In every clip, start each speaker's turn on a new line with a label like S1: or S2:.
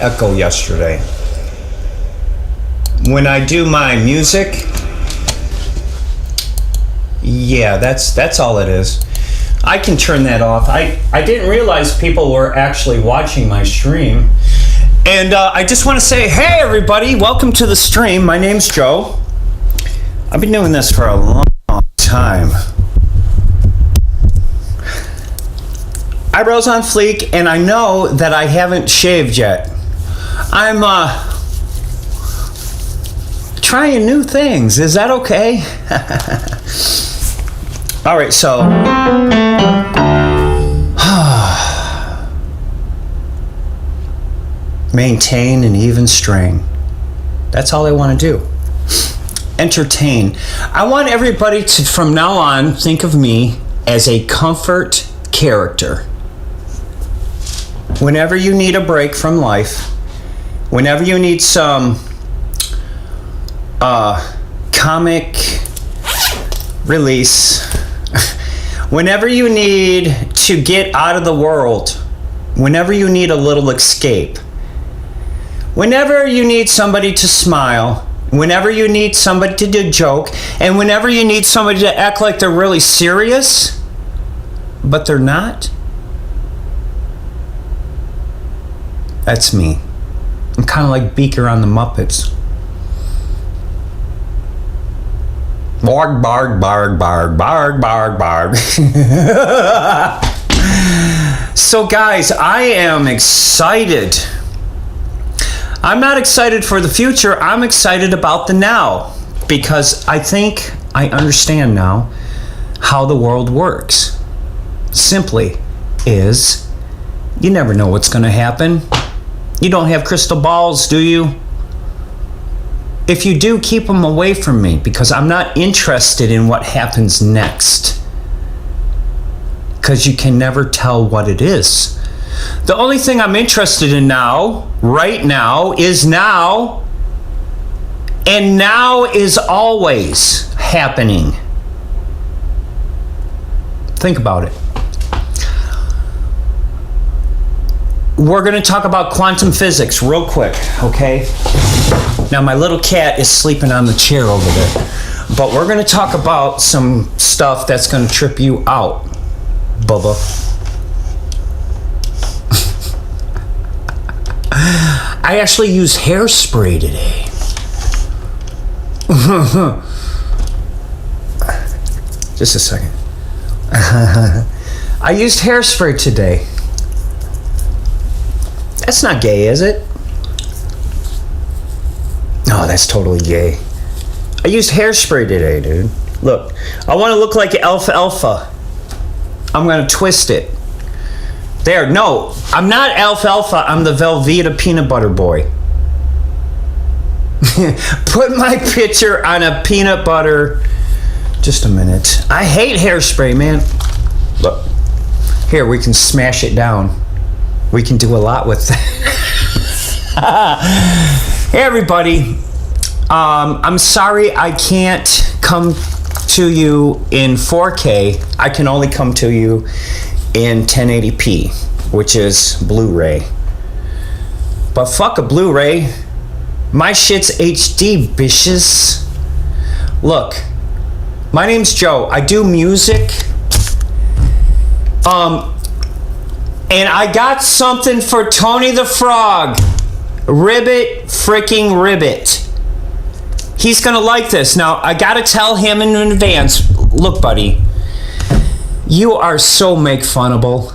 S1: echo yesterday. When I do my music, yeah, that's all it is. I can turn that off. I didn't realize people were actually watching my stream. And I just want to say, hey everybody, welcome to the stream. My name's Joe. I've been doing this for a long time. Eyebrows on fleek, and I know that I haven't shaved yet. I'm trying new things. Is that okay? All right, so maintain an even string. That's all I want to do. Entertain. I want everybody to, from now on, think of me as a comfort character. Whenever you need a break from life, whenever you need some comic release, whenever you need to get out of the world, whenever you need a little escape, whenever you need somebody to smile, whenever you need somebody to do a joke, and whenever you need somebody to act like they're really serious, but they're not, that's me. I'm kind of like Beaker on the Muppets. Barg, barg, barg, barg, barg, barg, barg. So guys, I am excited. I'm not excited for the future. I'm excited about the now, because I think I understand now how the world works. Simply is, you never know what's going to happen. You don't have crystal balls, do you? If you do, keep them away from me, because I'm not interested in what happens next. Because you can never tell what it is. The only thing I'm interested in now, right now, is now. And now is always happening. Think about it. We're going to talk about quantum physics real quick, okay? Now, my little cat is sleeping on the chair over there. But we're going to talk about some stuff that's going to trip you out, Bubba. I actually used hairspray today. Just a second. I used hairspray today. That's not gay, is it? No, that's totally gay. I used hairspray today, dude. Look, I want to look like alfalfa. I'm going to twist it. There, no, I'm not alfalfa. I'm the Velveeta peanut butter boy. Put my picture on a peanut butter. Just a minute. I hate hairspray, man. Look, here, we can smash it down. We can do a lot with that. Hey, everybody. I'm sorry I can't come to you in 4K. I can only come to you in 1080p, which is Blu-ray. But fuck a Blu-ray. My shit's HD, bitches. Look, my name's Joe. I do music. And I got something for Tony the Frog. Ribbit freaking ribbit. He's gonna like this. Now, I gotta tell him in advance. Look, buddy. You are so make-funnable.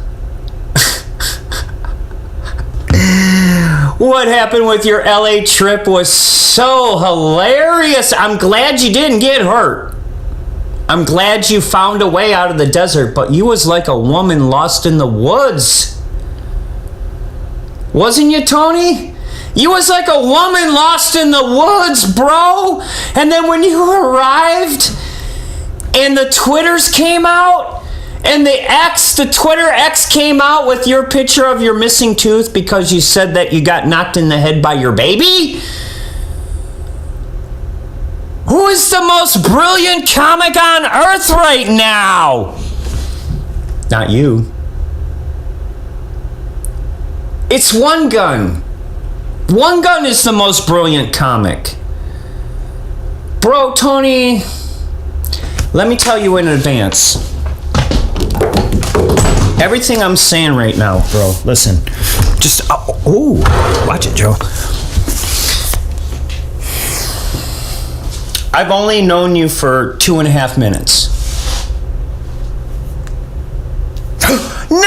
S1: What happened with your LA trip was so hilarious. I'm glad you didn't get hurt. I'm glad you found a way out of the desert, but you was like a woman lost in the woods. Wasn't you, Tony? You was like a woman lost in the woods, bro. And then when you arrived and the Twitters came out, and the Twitter X came out with your picture of your missing tooth because you said that you got knocked in the head by your baby? Who is the most brilliant comic on earth right now? Not you. It's One Gun. One Gun is the most brilliant comic. Bro, Tony, let me tell you in advance. Everything I'm saying right now, bro, listen. Just, watch it, Joe. I've only known you for 2.5 minutes. No!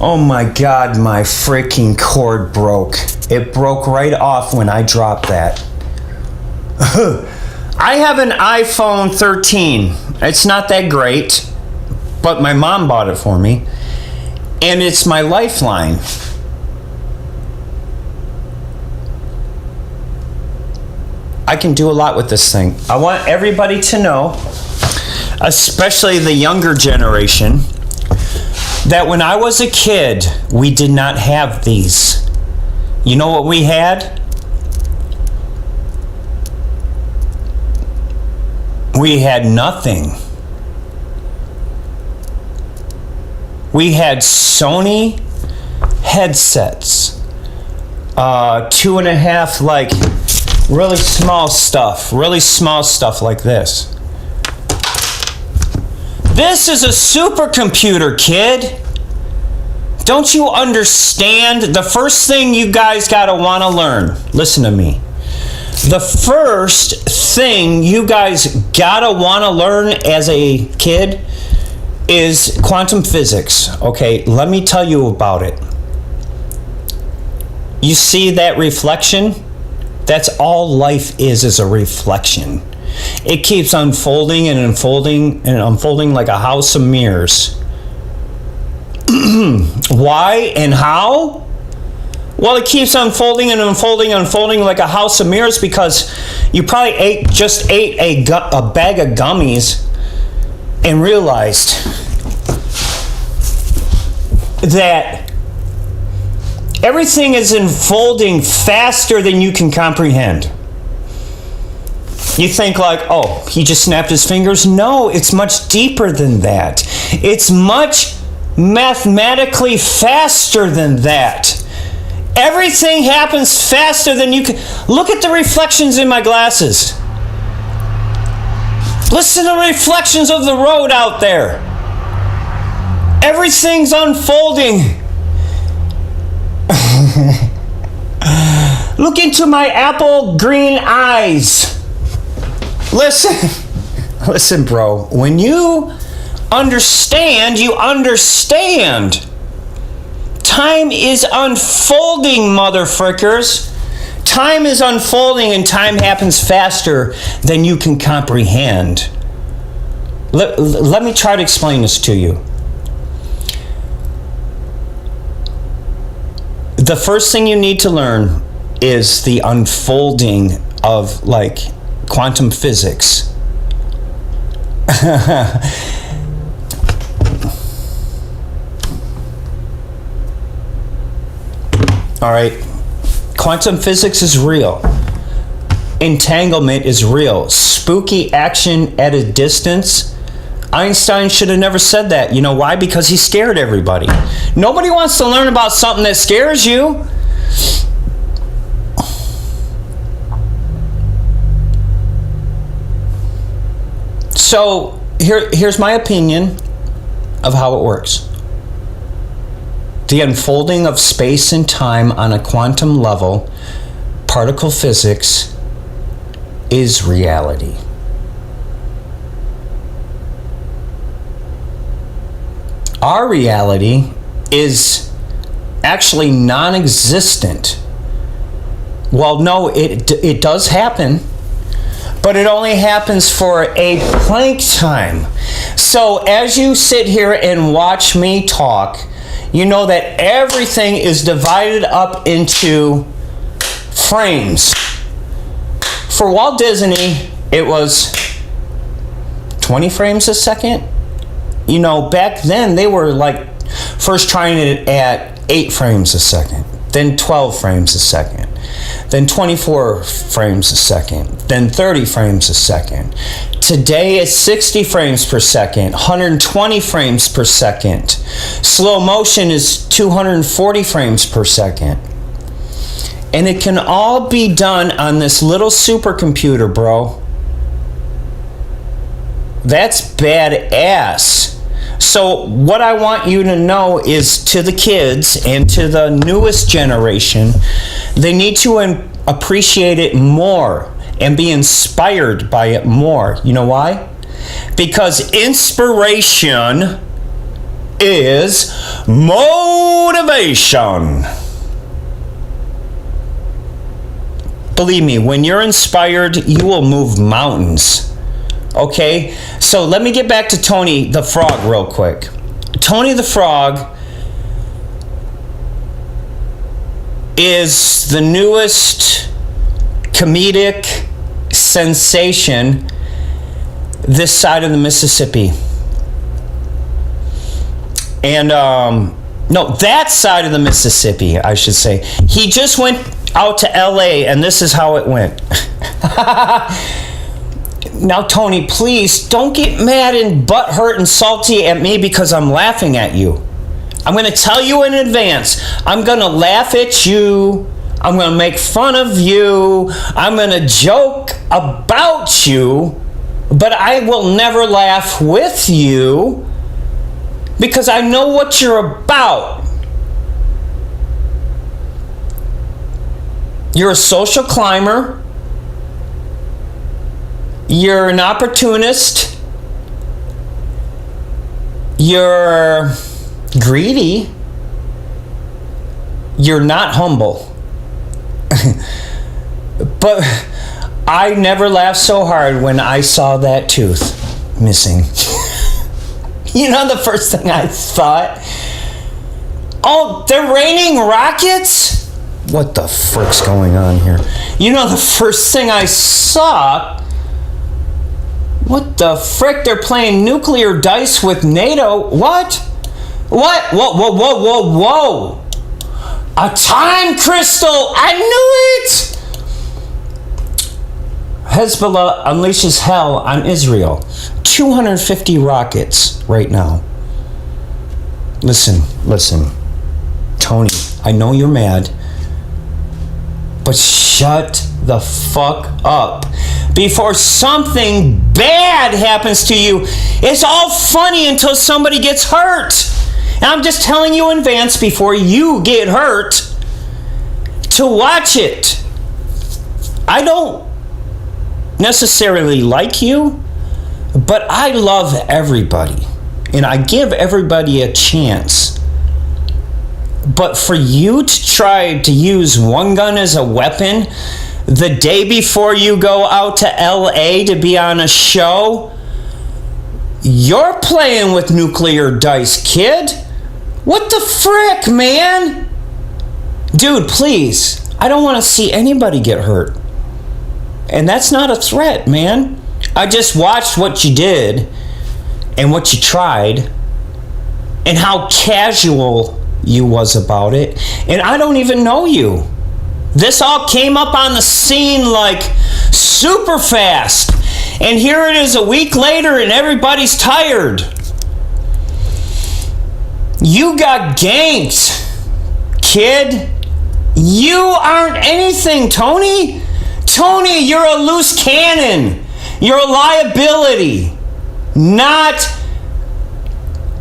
S1: Oh my God, my freaking cord broke. It broke right off when I dropped that. I have an iPhone 13. It's not that great, but my mom bought it for me. And it's my lifeline. I can do a lot with this thing. I want everybody to know, especially the younger generation, that when I was a kid, we did not have these. You know what we had? We had nothing. We had Sony headsets. 2.5, like, really small stuff like this. This is a supercomputer, kid. Don't you understand? The first thing you guys gotta wanna learn, listen to me. The first thing you guys gotta wanna learn as a kid is quantum physics. Okay, let me tell you about it. You see that reflection? That's all life is a reflection. It keeps unfolding and unfolding and unfolding like a house of mirrors. Why and how? Well, it keeps unfolding and unfolding and unfolding like a house of mirrors because you probably just ate a bag of gummies and realized that everything is unfolding faster than you can comprehend. You think like, oh, he just snapped his fingers. No, it's much deeper than that. It's much mathematically faster than that. Everything happens faster than you can. Look at the reflections in my glasses. Listen to the reflections of the road out there. Everything's unfolding. Look into my apple green eyes. Listen, bro. When you understand, you understand. Time is unfolding, motherfrickers. Time is unfolding and time happens faster than you can comprehend. Let me try to explain this to you. The first thing you need to learn is the unfolding of, like, quantum physics. All right. Quantum physics is real. Entanglement is real. Spooky action at a distance. Einstein should have never said that. You know why? Because he scared everybody. Nobody wants to learn about something that scares you. So here's my opinion of how it works. The unfolding of space and time on a quantum level, particle physics, is reality. Our reality is actually non-existent. Well, no, it does happen, but it only happens for a Planck time. So as you sit here and watch me talk, you know that everything is divided up into frames. For Walt Disney, it was 20 frames a second. You know, back then they were like first trying it at 8 frames a second, then 12 frames a second, then 24 frames a second, then 30 frames a second. Today it's 60 frames per second, 120 frames per second. Slow motion is 240 frames per second. And it can all be done on this little supercomputer, bro. That's badass. So what I want you to know is, to the kids and to the newest generation, they need to appreciate it more and be inspired by it more. You know why? Because inspiration is motivation. Believe me, when you're inspired, you will move mountains. Okay? So let me get back to Tony the Frog real quick. Tony the Frog is the newest comedic sensation this side of the Mississippi. And, no, that side of the Mississippi, I should say. He just went out to LA, and this is how it went. Now, Tony, please don't get mad and butthurt and salty at me because I'm laughing at you. I'm going to tell you in advance. I'm going to laugh at you. I'm going to make fun of you. I'm going to joke about you. But I will never laugh with you because I know what you're about. You're a social climber. You're an opportunist. You're greedy. You're not humble. But I never laughed so hard when I saw that tooth missing. You know the first thing I thought? Oh, they're raining rockets? What the frick's going on here? You know the first thing I saw? What the frick? They're playing nuclear dice with NATO. What? What? Whoa, whoa, whoa, whoa, whoa. A time crystal! I knew it! Hezbollah unleashes hell on Israel. 250 rockets right now. Listen. Tony, I know you're mad, but shut the fuck up before something bad happens to you. It's all funny until somebody gets hurt. And I'm just telling you in advance before you get hurt to watch it. I don't necessarily like you, but I love everybody. And I give everybody a chance. But for you to try to use one gun as a weapon the day before you go out to LA to be on a show, you're playing with nuclear dice, kid. What the frick, man? Dude, please. I don't want to see anybody get hurt. And that's not a threat, man. I just watched what you did and what you tried and how casual you was about it. And I don't even know you. This all came up on the scene like super fast. And here it is a week later and everybody's tired. You got ganked, kid. You aren't anything, Tony. Tony, you're a loose cannon. You're a liability. Not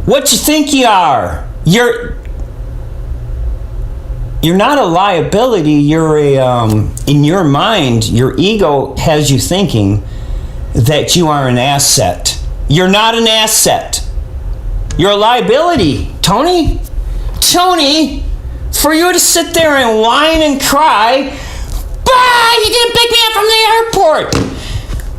S1: what you think you are. You're not a liability. You're in your mind, your ego has you thinking that you are an asset. You're not an asset. You're a liability, Tony. Tony, for you to sit there and whine and cry, bah, you didn't pick me up from the airport.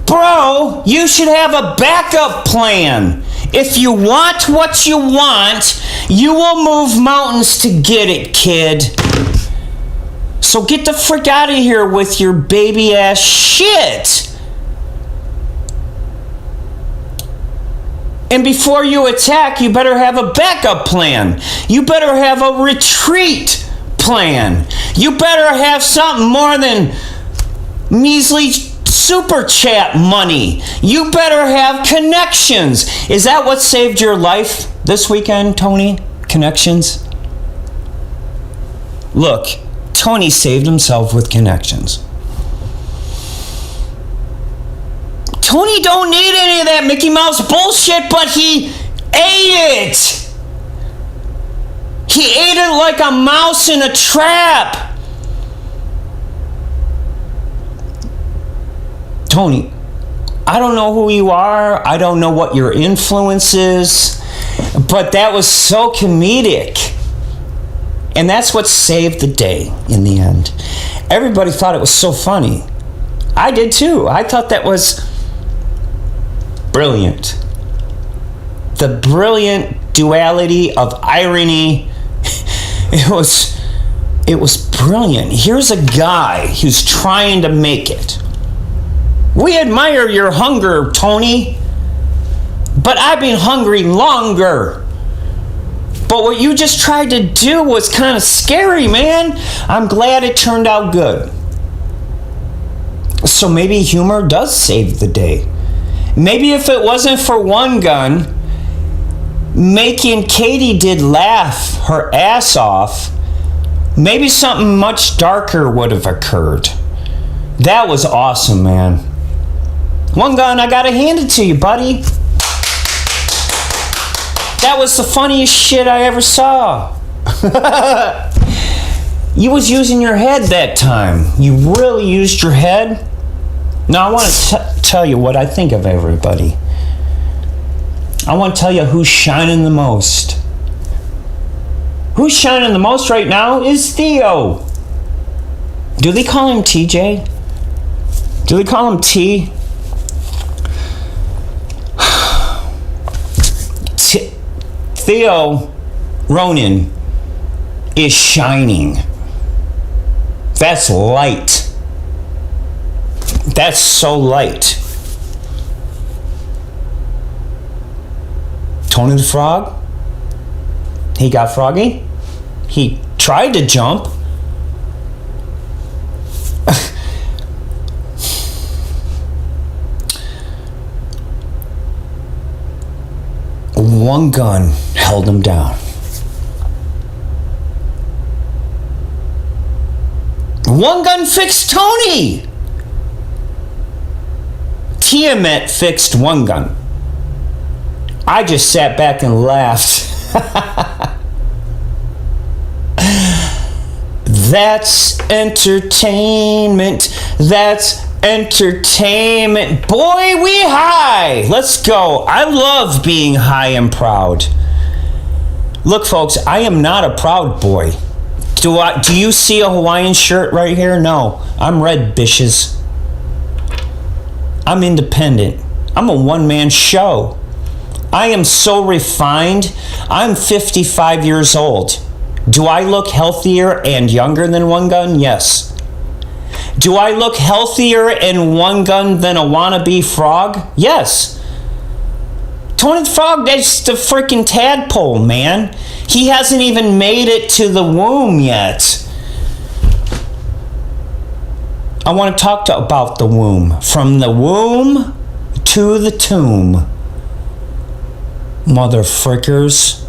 S1: Bro, you should have a backup plan. If you want what you want, you will move mountains to get it, kid. So get the frick out of here with your baby ass shit. And before you attack, you better have a backup plan. You better have a retreat plan. You better have something more than measly super chat money. You better have connections. Is that what saved your life this weekend, Tony? Connections? Look, Tony saved himself with connections. Tony don't need any of that Mickey Mouse bullshit, but he ate it. He ate it like a mouse in a trap. Tony, I don't know who you are. I don't know what your influence is, but that was so comedic. And that's what saved the day in the end. Everybody thought it was so funny. I did too. I thought that was brilliant. The brilliant duality of irony. It was brilliant. Here's a guy who's trying to make it. We admire your hunger, Tony, but I've been hungry longer. But what you just tried to do was kind of scary, man. I'm glad it turned out good. So maybe humor does save the day. Maybe if it wasn't for One Gun making Katie did laugh her ass off, maybe something much darker would have occurred. That was awesome, man. One Gun, I gotta hand it to you, buddy. That was the funniest shit I ever saw. You was using your head that time. You really used your head. Now I want to tell you what I think of everybody. I want to tell you who's shining the most. Who's shining the most right now is Theo. Do they call him TJ? Do they call him T? Theo Ronan is shining. That's light. That's so light. Tony the Frog, he got froggy. He tried to jump. One Gun held him down. One Gun fixed Tony. Tiamat fixed One Gun. I just sat back and laughed. That's entertainment. That's entertainment. Boy, we high. Let's go. I love being high and proud. Look, folks, I am not a proud boy. Do you see a Hawaiian shirt right here? No. I'm red, bitches. I'm independent. I'm a one-man show. I am so refined. I'm 55 years old. Do I look healthier and younger than One Gun? Yes. Do I look healthier in One Gun than a wannabe frog? Yes. Tony the Frog, that's the freaking tadpole, man. He hasn't even made it to the womb yet. I want to talk about the womb. From the womb to the tomb. Motherfrickers.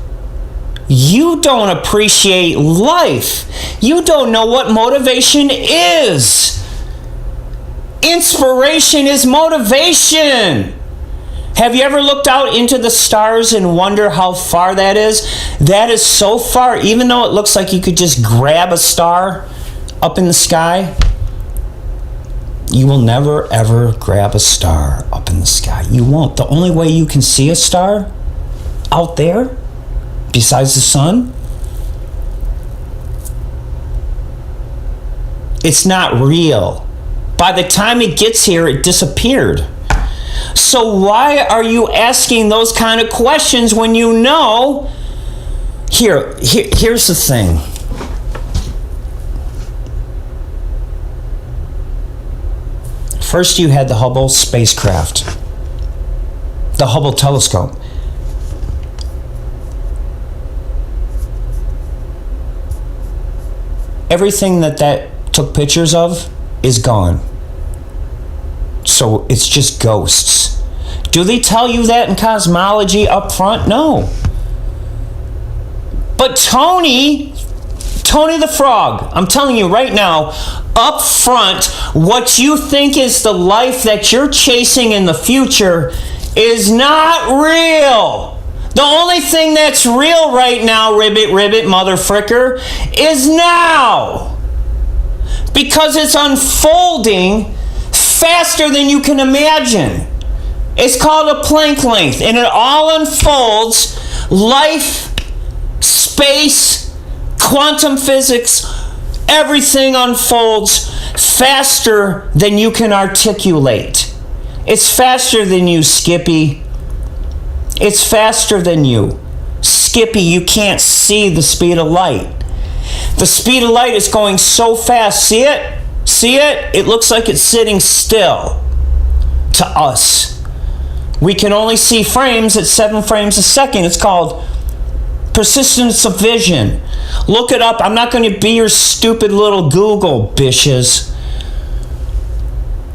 S1: You don't appreciate life. You don't know what motivation is. Inspiration is motivation. Have you ever looked out into the stars and wonder how far that is? That is so far, even though it looks like you could just grab a star up in the sky. You will never, ever grab a star up in the sky. You won't. The only way you can see a star out there, besides the sun, it's not real. By the time it gets here, it disappeared. So why are you asking those kind of questions when you know? Here's the thing. First you had the Hubble spacecraft, the Hubble telescope. Everything that took pictures of is gone. So it's just ghosts. Do they tell you that in cosmology up front? No. But Tony the Frog, I'm telling you right now, up front, what you think is the life that you're chasing in the future is not real. The only thing that's real right now, ribbit, mother fricker, is now. Because it's unfolding faster than you can imagine. It's called a Planck length, and it all unfolds. Life, space, quantum physics, everything unfolds faster than you can articulate. It's faster than you, Skippy. It's faster than you. Skippy, you can't see the speed of light. The speed of light is going so fast. See it? See it? It looks like it's sitting still to us. We can only see frames at 7 frames a second. It's called persistence of vision. Look it up. I'm not going to be your stupid little Google bitches.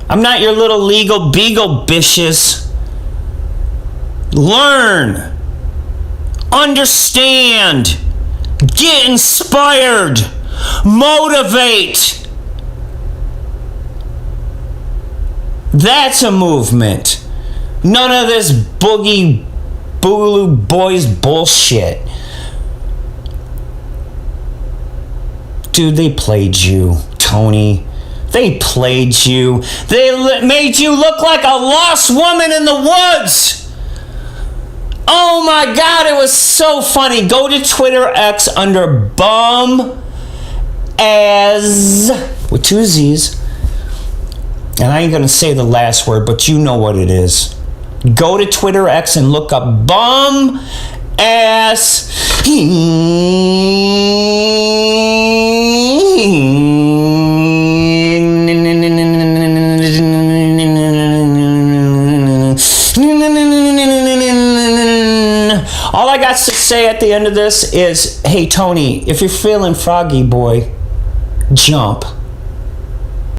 S1: I'm not your little legal beagle bitches. Learn. Understand. Get inspired. Motivate. That's a movement. None of this boogie boogaloo boys bullshit. Dude, they played you, Tony. They played you. They made you look like a lost woman in the woods. Oh my God, it was so funny. Go to Twitter X under bum as with 2 Z's. And I ain't going to say the last word, but you know what it is. Go to Twitter X and look up bum ass. All I got to say at the end of this is, hey Tony, if you're feeling froggy, boy, jump.